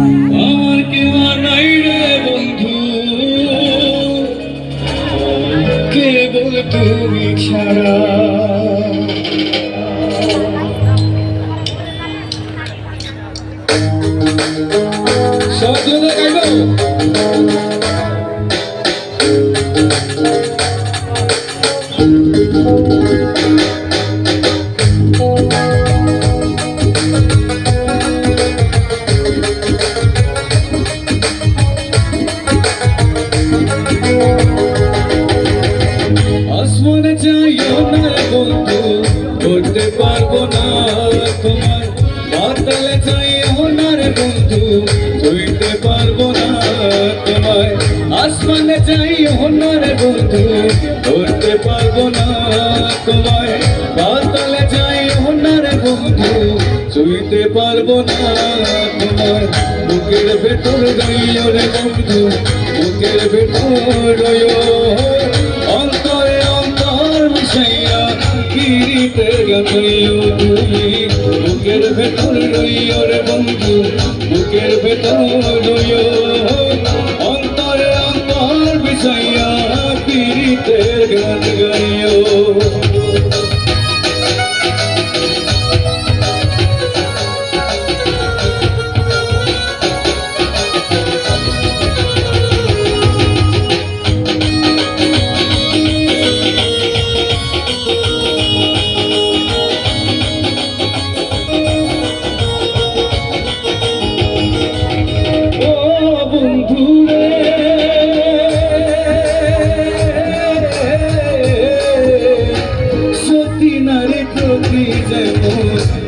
আমার কেউ নাই রে বন্ধু, কেবল তুমি ছাড়া। সজনে গাইব আসমানে যাইও না বন্ধু, করতে পারবো না তোমার। পাতালে যাইও না রে বন্ধু, ছুঁইতে পারবো না তোমায়। আসমানে যাইও না রে বন্ধু, ধরতে পারবো না তোমায়। পাতালে যাইও না রে বন্ধু, ছুঁইতে পারবো না তোমায়। বুকের ভেতর রইও রে বন্ধু, বুকের ভেতর রইও। অন্তরে অন্তর মিশাইয়া পিরিতে গাইও তুমি। বুকের ভেতর রইও রে বন্ধু, বুকের ভেতর রইও। অন্তরে অন্তর মিশাইয়া পিরিতে গান গাইও।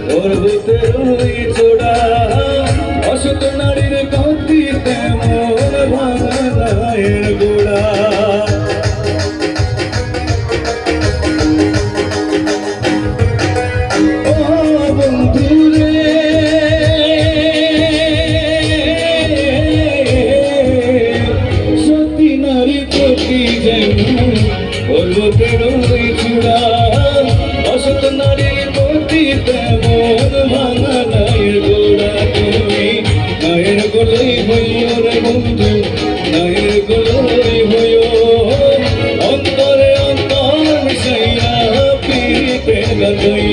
পর্বতের ওই চূড়া অসত নারীর গতি তেমন ভাঙা নায়ের গোড়া। ও বন্ধুরে সতী নারী গতি যেমন পর্বতের ওই চূড়া অসত নারীর গতি তেমন ভাঙা নায়ের গোড়া। তুমি নায়ের গোড়াই হইও রে বন্ধু, নায়ের গোড়াই হইও। অন্তরে অন্তর মিশাইয়া পিরিতে গাইও।